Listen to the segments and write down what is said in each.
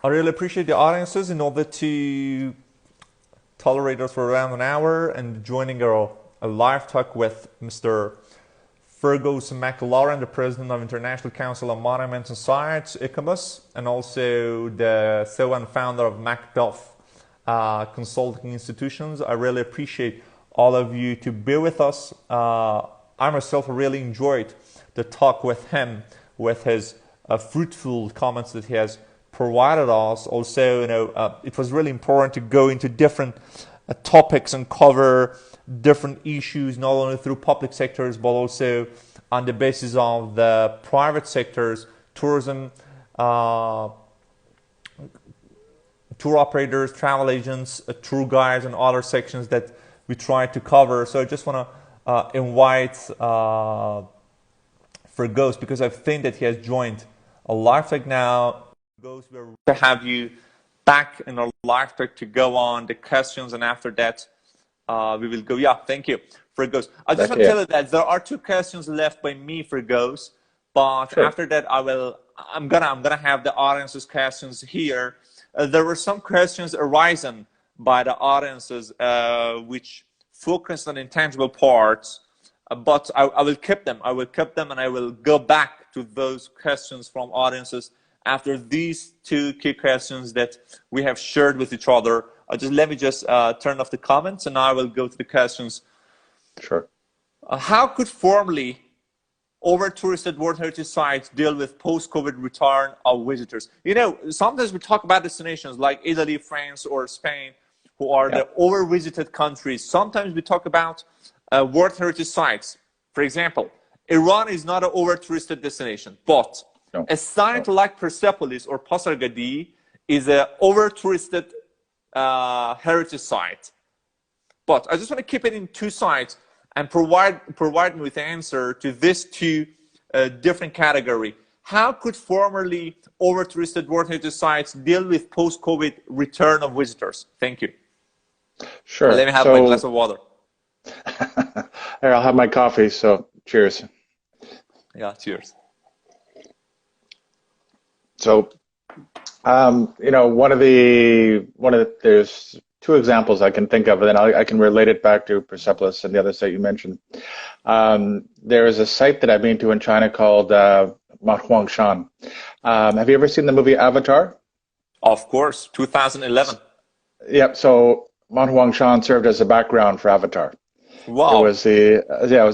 I really appreciate the audiences in order to tolerate us for around an hour and joining a live talk with Mr. Fergus Maclaren, the President of International Council on Monuments and Sites, ICOMOS, and also the CEO and founder of Macduff Consulting Institutions. I really appreciate all of you to be with us. I myself really enjoyed the talk with him, with his fruitful comments that he has provided us. Also, it was really important to go into different topics and cover different issues, not only through public sectors, but also on the basis of the private sectors, tourism, tour operators, travel agents, tour guides, and other sections that we try to cover. So I just want to invite Fergus, because I think that he has joined a live talk now. Fergus, we're to have you back in our live talk to go on the questions, and after that we will go. Yeah, thank you, Fergus. I just want to tell you that there are two questions left by me, Fergus, but sure. After that I'm gonna have the audience's questions here. There were some questions arising by the audiences which focused on intangible parts, but I will keep them. I will keep them, and I will go back to those questions from audiences after these two key questions that we have shared with each other. Let me turn off the comments, and now I will go to the questions. Sure. How could formerly over-touristed World Heritage Sites deal with post-COVID return of visitors? Sometimes we talk about destinations like Italy, France, or Spain, who are the over-visited countries. Sometimes we talk about World Heritage Sites. For example, Iran is not an over-touristed destination, but a site like Persepolis or Pasargadi is an over-touristed heritage site. But I just want to keep it in two sites and provide me with the answer to these two different categories. How could formerly over-touristed World Heritage Sites deal with post-COVID return of visitors? Thank you. Sure. Let me have my glass of water. Here, I'll have my coffee, so cheers. Yeah, cheers. So, there's two examples I can think of, and then I can relate it back to Persepolis and the other site you mentioned. There is a site that I've been to in China called Mahuangshan. Have you ever seen the movie Avatar? Of course, 2011. Yep. So Mahuangshan served as a background for Avatar. Wow. It was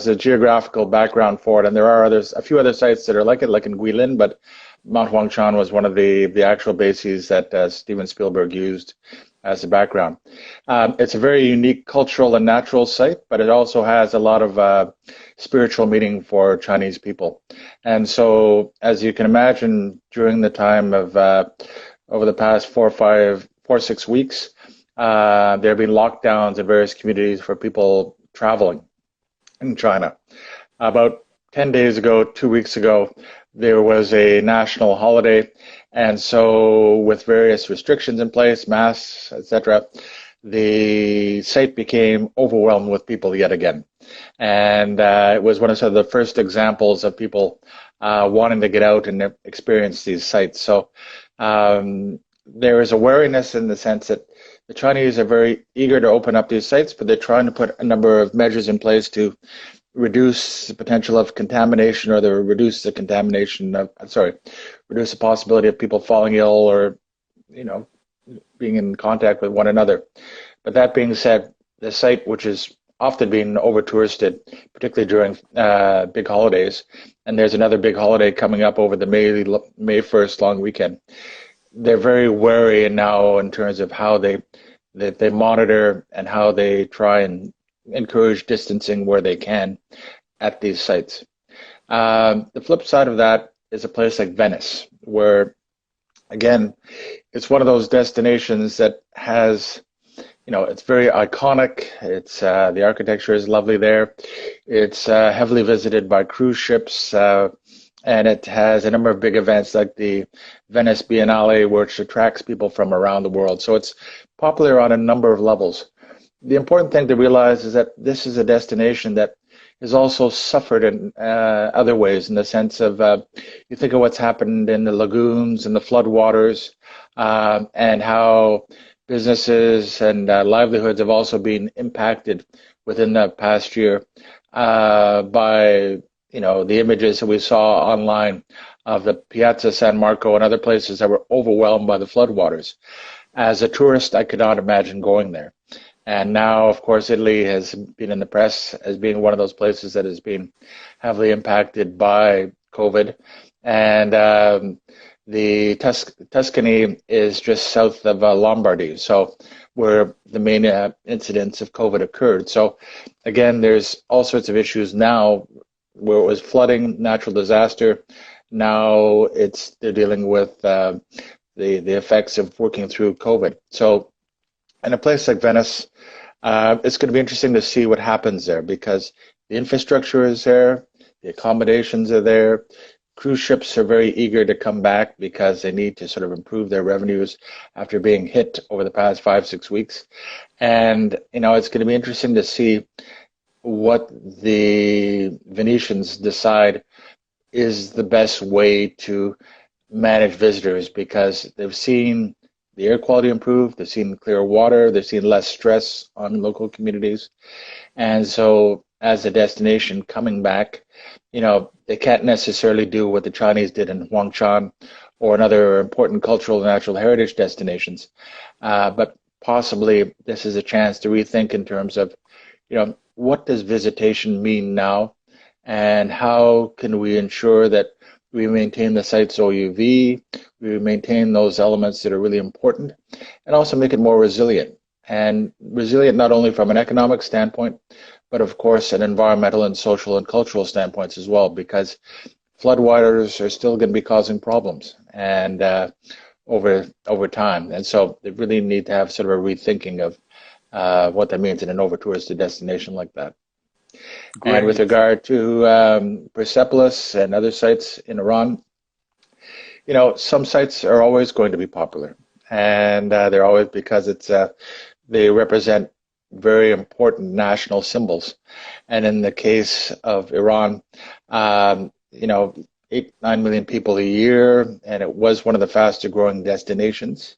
the geographical background for it, and there are a few other sites that are like it, like in Guilin, but Mount Huangshan was one of the actual bases that Steven Spielberg used as a background. It's a very unique cultural and natural site, but it also has a lot of spiritual meaning for Chinese people. And so, as you can imagine, during the time of over the past 6 weeks, there have been lockdowns in various communities for people traveling in China. About 10 days ago, 2 weeks ago, there was a national holiday, and so with various restrictions in place, masks, etc., the site became overwhelmed with people yet again. And it was one of the first examples of people wanting to get out and experience these sites. So there is a wariness in the sense that the Chinese are very eager to open up these sites, but they're trying to put a number of measures in place to reduce the potential of contamination, or reduce the possibility of people falling ill or, being in contact with one another. But that being said, the site, which is often being over-touristed, particularly during big holidays, and there's another big holiday coming up over the May 1st long weekend, they're very wary now in terms of how they monitor and how they try and encourage distancing where they can at these sites. The flip side of that is a place like Venice, where, again, it's one of those destinations that has, it's very iconic. It's the architecture is lovely there. It's heavily visited by cruise ships, and it has a number of big events like the Venice Biennale, which attracts people from around the world. So it's popular on a number of levels. The important thing to realize is that this is a destination that has also suffered in other ways, in the sense of you think of what's happened in the lagoons and the floodwaters, and how businesses and livelihoods have also been impacted within that past year by the images that we saw online of the Piazza San Marco and other places that were overwhelmed by the floodwaters. As a tourist, I could not imagine going there. And now, of course, Italy has been in the press as being one of those places that has been heavily impacted by COVID. And the Tuscany is just south of Lombardy, so where the main incidents of COVID occurred. So again, there's all sorts of issues now where it was flooding, natural disaster. Now they're dealing with the effects of working through COVID. So in a place like Venice, it's going to be interesting to see what happens there, because the infrastructure is there, the accommodations are there. Cruise ships are very eager to come back because they need to sort of improve their revenues after being hit over the past 5-6 weeks. And, it's going to be interesting to see what the Venetians decide is the best way to manage visitors, because they've seen the air quality improve, they've seen clearer water, they've seen less stress on local communities. And so as a destination coming back, they can't necessarily do what the Chinese did in Huangshan or in other important cultural and natural heritage destinations. But possibly this is a chance to rethink in terms of, what does visitation mean now? And how can we ensure that we maintain the site's OUV, we maintain those elements that are really important, and also make it more resilient. And resilient not only from an economic standpoint, but of course an environmental and social and cultural standpoints as well, because floodwaters are still going to be causing problems and over time. And so they really need to have sort of a rethinking of what that means in an over-touristed destination like that. Great. And with regard to Persepolis and other sites in Iran, some sites are always going to be popular, and they're always, because they represent very important national symbols. And in the case of Iran, 8-9 million people a year, and it was one of the faster growing destinations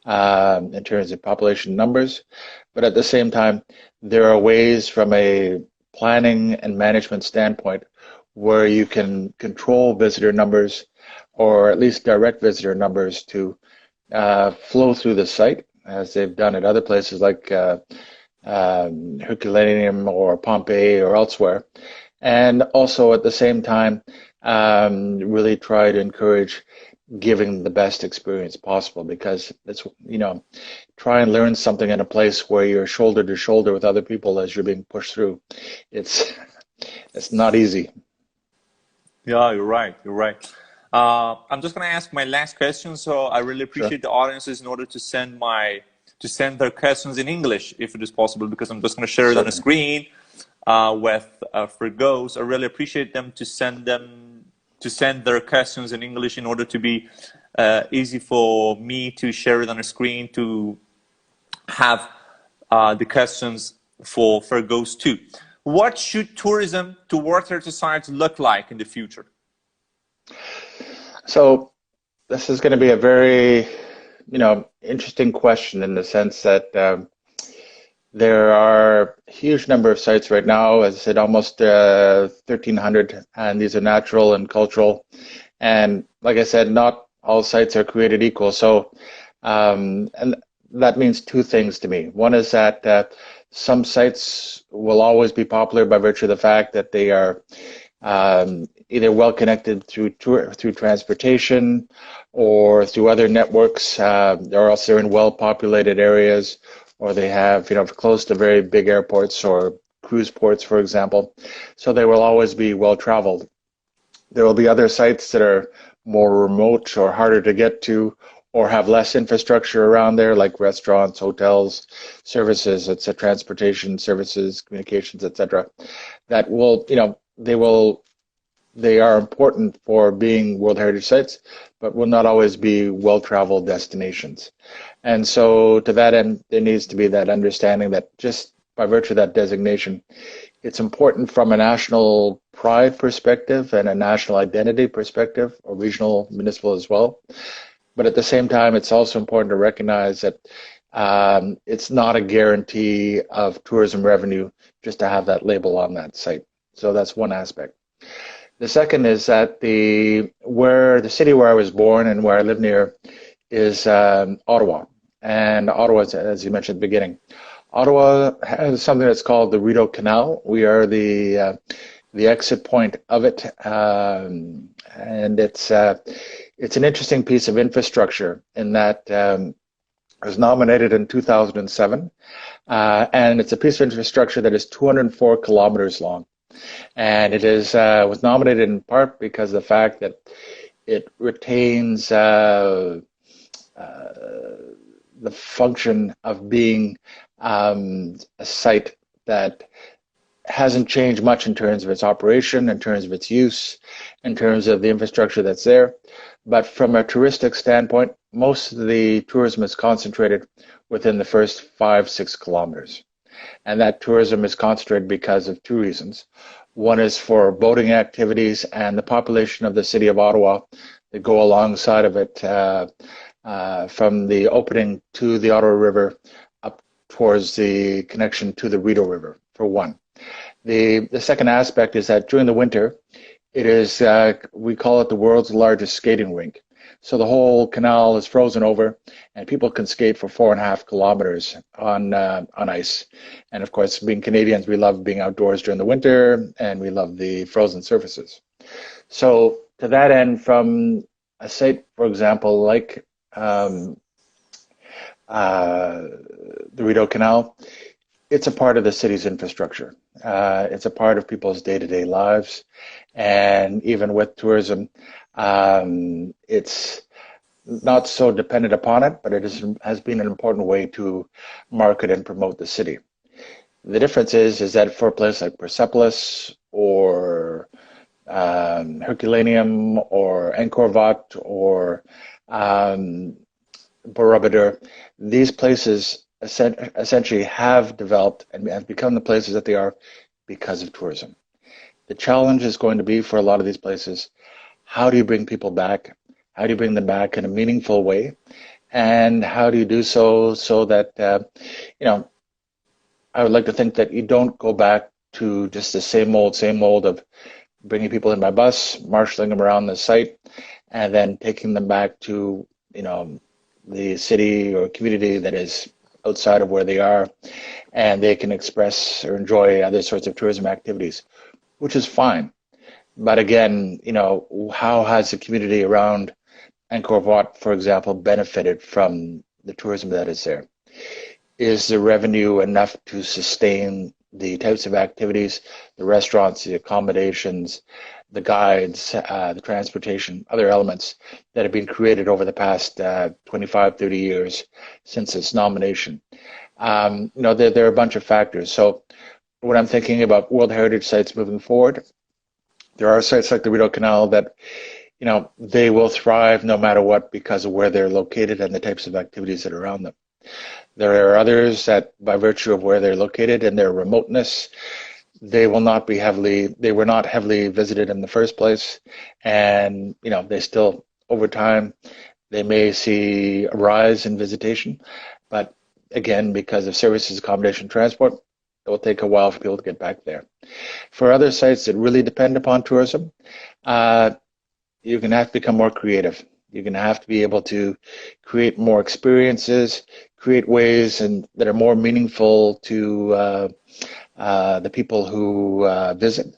in terms of population numbers. But at the same time, there are ways from a planning and management standpoint where you can control visitor numbers, or at least direct visitor numbers to flow through the site, as they've done at other places like Herculaneum or Pompeii or elsewhere. And also at the same time, really try to encourage giving the best experience possible, because it's, try and learn something in a place where you're shoulder to shoulder with other people as you're being pushed through. It's not easy. Yeah, you're right. I'm just going to ask my last question. So I really appreciate the audiences in order to send their questions in English, if it is possible, because I'm just going to share it on the screen with Fergus. I really appreciate them to send their questions in English in order to be easy for me to share it on the screen, to have the questions for Fergus too. What should tourism to World Heritage Sites look like in the future? So this is going to be a very, interesting question, in the sense that there are a huge number of sites right now, as I said, almost 1,300, and these are natural and cultural. And like I said, not all sites are created equal. So, and that means two things to me. One is that some sites will always be popular by virtue of the fact that they are either well connected through transportation or through other networks. They're also in well populated areas, or they have close to very big airports or cruise ports, for example. So they will always be well traveled. There will be other sites that are more remote or harder to get to, or have less infrastructure around there, like restaurants, hotels, services, etc., transportation services, communications, etc. That will, they are important for being World Heritage Sites, but will not always be well-traveled destinations. And so to that end, there needs to be that understanding that just by virtue of that designation, It's important from a national pride perspective and a national identity perspective, or regional, municipal as well. But at the same time, it's also important to recognize that it's not a guarantee of tourism revenue just to have that label on that site. So that's one aspect. The second is that the city where I was born and where I live near is Ottawa. And Ottawa, as you mentioned at the beginning, Ottawa has something that's called the Rideau Canal. We are the exit point of it, and it's an interesting piece of infrastructure in that it was nominated in 2007, and it's a piece of infrastructure that is 204 kilometers long, and it is was nominated in part because of the fact that it retains the function of being a site that hasn't changed much in terms of its operation, in terms of its use, in terms of the infrastructure that's there. But from a touristic standpoint, most of the tourism is concentrated within the first 5-6 kilometers. And that tourism is concentrated because of two reasons. One is for boating activities and the population of the city of Ottawa that go alongside of it from the opening to the Ottawa River up towards the connection to the Rideau River, for one. The second aspect is that during the winter, it is, we call it the world's largest skating rink. So the whole canal is frozen over and people can skate for 4.5 kilometers on ice. And of course, being Canadians, we love being outdoors during the winter and we love the frozen surfaces. So to that end, from a site, for example, like the Rideau Canal, it's a part of the city's infrastructure. It's a part of people's day-to-day lives. And even with tourism, it's not so dependent upon it, but it has been an important way to market and promote the city. The difference is that for a place like Persepolis or Herculaneum or Angkor Wat or Borobudur, these places essentially have developed and have become the places that they are because of tourism. The challenge is going to be for a lot of these places, how do you bring people back? How do you bring them back in a meaningful way? And how do you do so that, I would like to think that you don't go back to just the same old of bringing people in by bus, marshalling them around the site, and then taking them back to, the city or community that is outside of where they are, and they can express or enjoy other sorts of tourism activities, which is fine. But again, how has the community around Angkor Wat, for example, benefited from the tourism that is there? Is the revenue enough to sustain the types of activities, the restaurants, the accommodations, the guides, the transportation, other elements that have been created over the past 25, 30 years since its nomination? There are a bunch of factors. So when I'm thinking about World Heritage sites moving forward, there are sites like the Rideau Canal that, they will thrive no matter what because of where they're located and the types of activities that are around them. There are others that, by virtue of where they're located and their remoteness, they were not heavily visited in the first place. And, they still, over time, they may see a rise in visitation. But again, because of services, accommodation, transport, it will take a while for people to get back there. For other sites that really depend upon tourism, you're going to have to become more creative. You're going to have to be able to create more experiences, create ways that are more meaningful to the people who visit,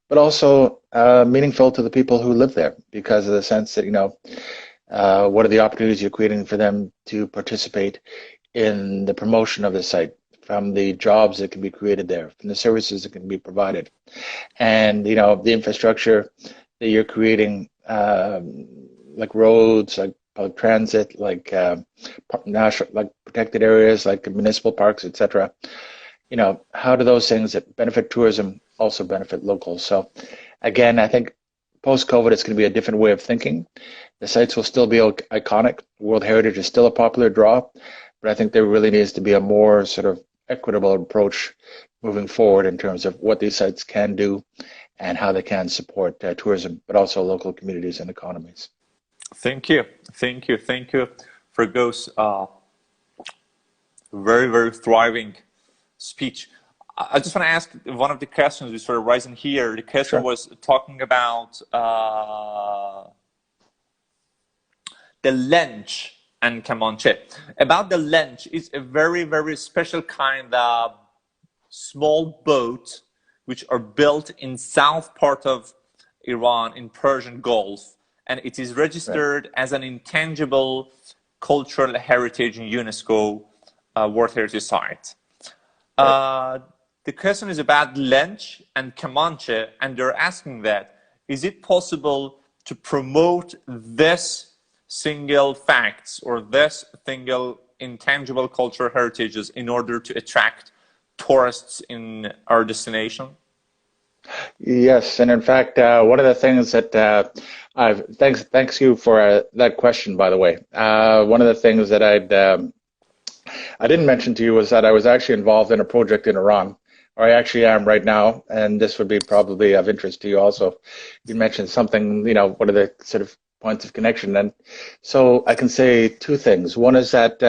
but also meaningful to the people who live there, because of the sense that, what are the opportunities you're creating for them to participate in the promotion of the site, from the jobs that can be created there, from the services that can be provided, and, the infrastructure that you're creating, like roads, like public transit, like national, like protected areas, like municipal parks, etc. How do those things that benefit tourism also benefit locals? So again, I think post-COVID, it's going to be a different way of thinking. The sites will still be iconic. World Heritage is still a popular draw, but I think there really needs to be a more sort of equitable approach moving forward in terms of what these sites can do and how they can support tourism, but also local communities and economies. Thank you. Thank you. Thank you, Fergus. Very, very thriving speech. I just want to ask one of the questions we started rising here. The question was talking about the Lench and Comanche. About the Lench, it's a very, very special kind of small boat which are built in south part of Iran in Persian Gulf, and it is registered as an intangible cultural heritage in UNESCO World Heritage Site. The question is about Lench and Comanche, and they're asking that, is it possible to promote this single facts or this single intangible cultural heritages in order to attract tourists in our destination? Yes, and in fact, one of the things that thanks you for that question, by the way. One of the things that I didn't mention to you was that I was actually involved in a project in Iran, or I actually am right now, and this would be probably of interest to you also. You mentioned something, what are the sort of points of connection? And so I can say two things. One is that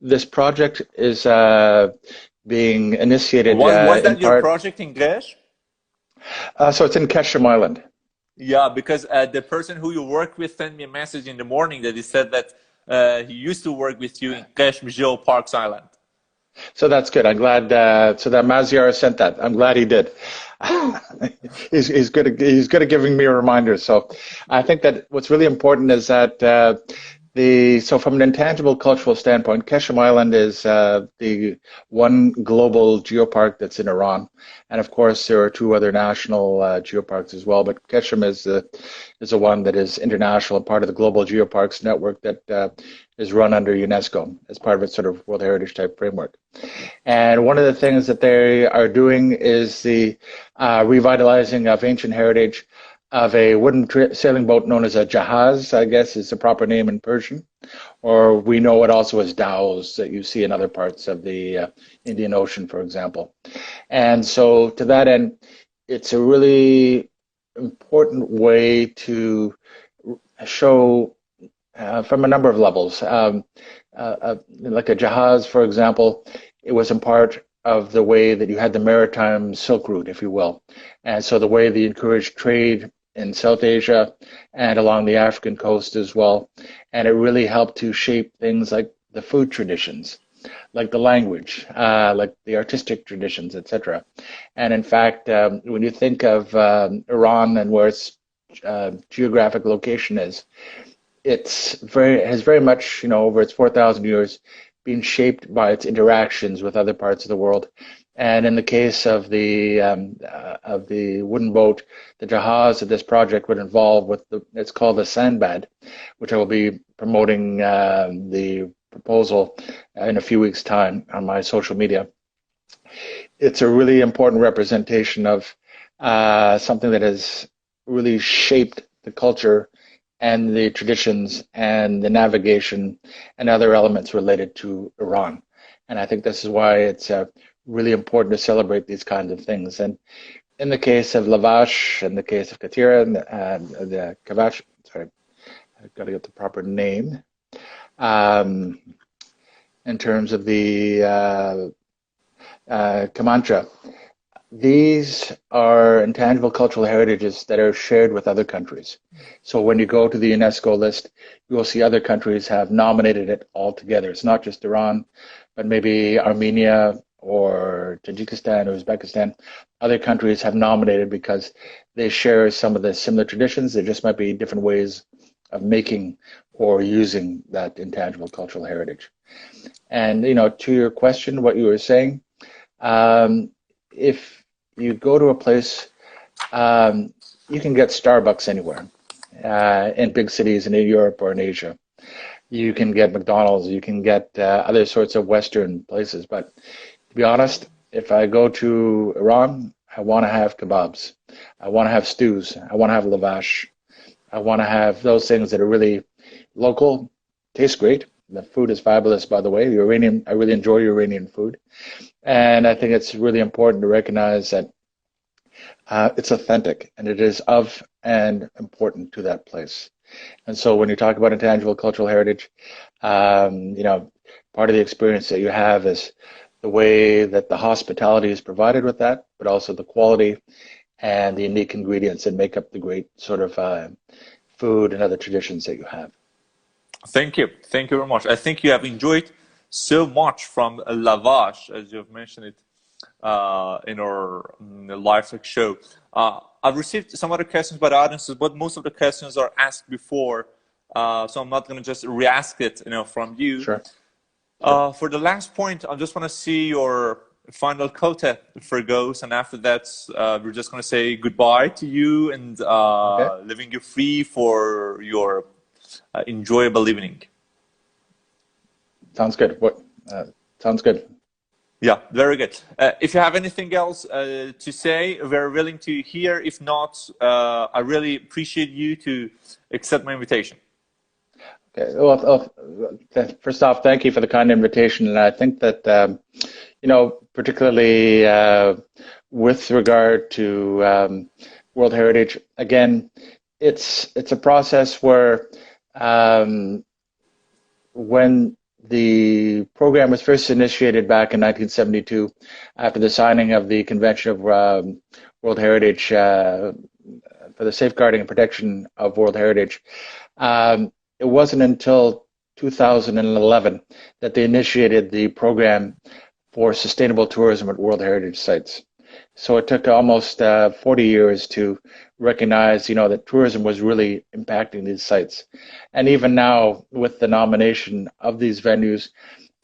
this project is being initiated was that in your part, project in Gresh? So it's in Keshem Island. Yeah, because the person who you work with sent me a message in the morning that he said that he used to work with you in Gresh Mjio Parks Island. So that's good. I'm glad. So that Maziar sent that. I'm glad he did. He's good at giving me a reminder. So I think that what's really important is that so from an intangible cultural standpoint, Keshem Island is the one global geopark that's in Iran, and of course there are two other national geoparks as well. But Keshem is the one that is international, part of the global geoparks network that is run under UNESCO as part of its sort of World Heritage type framework. And one of the things that they are doing is the revitalizing of ancient heritage of a wooden sailing boat known as a jahaz, I guess is the proper name in Persian, or we know it also as dhows that you see in other parts of the Indian Ocean, for example. And so to that end, it's a really important way to show from a number of levels. Like a jahaz, for example, it was in part of the way that you had the maritime Silk Route, if you will. And so the way they encouraged trade in South Asia and along the African coast as well. And it really helped to shape things like the food traditions, like the language, like the artistic traditions, etc. And in fact, when you think of Iran and where its geographic location is, it has very much, over its 4,000 years, been shaped by its interactions with other parts of the world. And in the case of the wooden boat, the jahaz that this project would involve it's called the Sandbad, which I will be promoting the proposal in a few weeks' time on my social media. It's a really important representation of something that has really shaped the culture and the traditions and the navigation and other elements related to Iran. And I think this is why it's really important to celebrate these kinds of things. And in the case of Lavash, in the case of Katira, and the Kavash, sorry, I've got to get the proper name. In terms of the Comanche, these are intangible cultural heritages that are shared with other countries. So when you go to the UNESCO list, you will see other countries have nominated it all together. It's not just Iran, but maybe Armenia or Tajikistan or Uzbekistan. Other countries have nominated because they share some of the similar traditions. There just might be different ways of making or using that intangible cultural heritage. And, to your question, what you were saying, if you go to a place, you can get Starbucks anywhere in big cities in Europe or in Asia. You can get McDonald's, you can get other sorts of Western places. But to be honest, if I go to Iran, I want to have kebabs. I want to have stews. I want to have lavash. I want to have those things that are really local, taste great, The food is fabulous, by the way. The Iranian, I really enjoy Iranian food, and I think it's really important to recognize that it's authentic and it is of and important to that place. And so when you talk about intangible cultural heritage, you know, part of the experience that you have is the way that the hospitality is provided with that, but also the quality and the unique ingredients that make up the great sort of food and other traditions that you have. Thank you. Thank you very much. I think you have enjoyed so much from lavash, as you've mentioned it in our live talk show. I've received some other questions by the audiences, but most of the questions are asked before, so I'm not going to just re-ask it, you know, from you. Sure. For the last point, I just want to see your final quote, Fergus, and after that, we're just going to say goodbye to you and leaving you free for your enjoyable evening. Sounds good. Sounds good. Yeah, very good. If you have anything else to say, we're willing to hear. If not, I really appreciate you to accept my invitation. Okay. Well, first off, thank you for the kind invitation. And I think that, you know, particularly with regard to World Heritage, again, it's a process where when the program was first initiated back in 1972, after the signing of the Convention of World Heritage for the safeguarding and protection of World Heritage. It wasn't until 2011 that they initiated the program for sustainable tourism at World Heritage sites. So it took almost 40 years to recognize, you know, that tourism was really impacting these sites. And even now, with the nomination of these venues,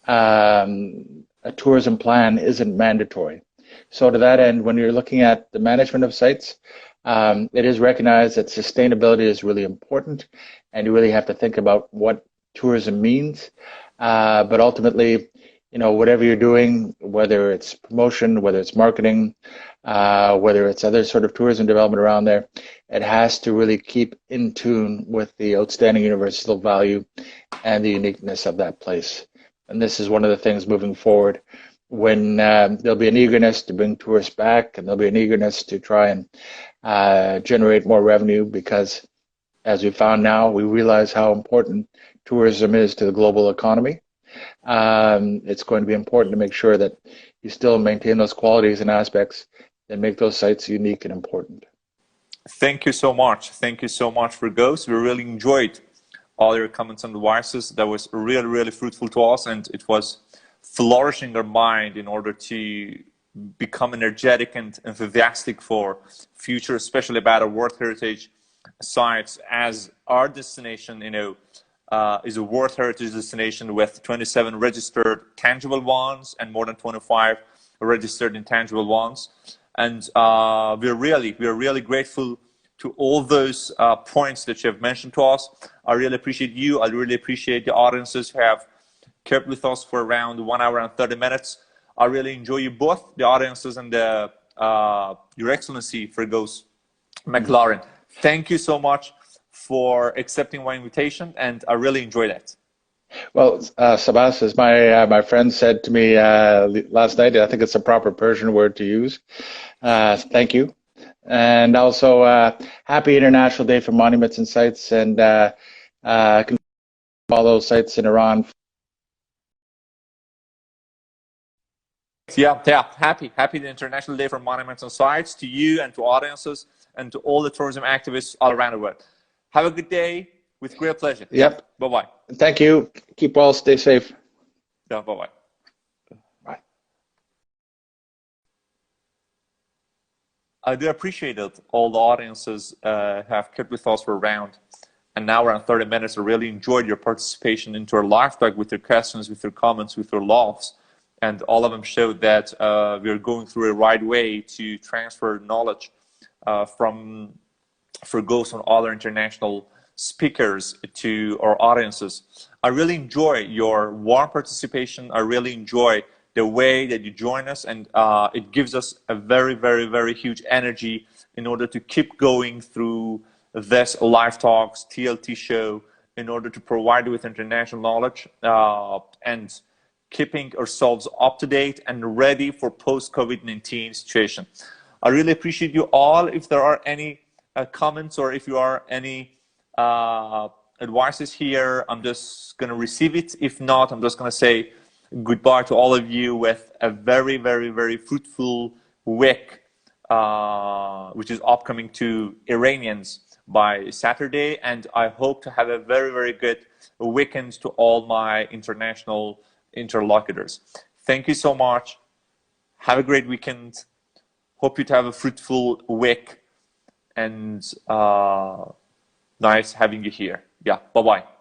a tourism plan isn't mandatory. So to that end, when you're looking at the management of sites, it is recognized that sustainability is really important, and you really have to think about what tourism means. But ultimately, you know, whatever you're doing, whether it's promotion, whether it's marketing, whether it's other sort of tourism development around there, it has to really keep in tune with the outstanding universal value and the uniqueness of that place. And this is one of the things moving forward, when there'll be an eagerness to bring tourists back, and there'll be an eagerness to try and generate more revenue, because as we found now, we realize how important tourism is to the global economy. It's going to be important to make sure that you still maintain those qualities and aspects that make those sites unique and important. Thank you so much. Thank you so much, Fergus. We really enjoyed all your comments and advices. That was really, really fruitful to us, and it was flourishing our mind in order to become energetic and enthusiastic for future, especially about our World Heritage sites, as our destination, you know, is a World Heritage destination with 27 registered tangible ones and more than 25 registered intangible ones. And we're really grateful to all those points that you have mentioned to us. I really appreciate you. I really appreciate the audiences who have kept with us for around 1 hour and 30 minutes. I really enjoy you both, the audiences and Your Excellency, Fergus Maclaren. Thank you so much for accepting my invitation, and I really enjoyed that. Well, Sabas, as my friend said to me last night, I think it's a proper Persian word to use. Thank you. And also, happy International Day for Monuments and Sites, and all those sites in Iran. Yeah, happy the International Day for Monuments and Sites to you and to audiences and to all the tourism activists all around the world. Have a good day. With great pleasure. Yep. Bye-bye. Thank you. Keep well. Stay safe. Yeah, bye-bye. Bye. I do appreciate that all the audiences have kept with us for around an hour and 30 minutes. I really enjoyed your participation into our live talk, with your questions, with your comments, with your laughs. And all of them showed that we're going through a right way to transfer knowledge from Fergus and other international speakers to our audiences. I really enjoy your warm participation. I really enjoy the way that you join us, and it gives us a very huge energy in order to keep going through this live talks, TLT show, in order to provide you with international knowledge and keeping ourselves up to date and ready for post-COVID-19 situation. I really appreciate you all. If there are any comments or if you are any advices here, I'm just going to receive it. If not, I'm just going to say goodbye to all of you with a very, very, very fruitful week, which is upcoming to Iranians by Saturday. And I hope to have a very, very good weekend to all my international interlocutors. Thank you so much. Have a great weekend. Hope you to have a fruitful week, and nice having you here. Yeah, bye-bye.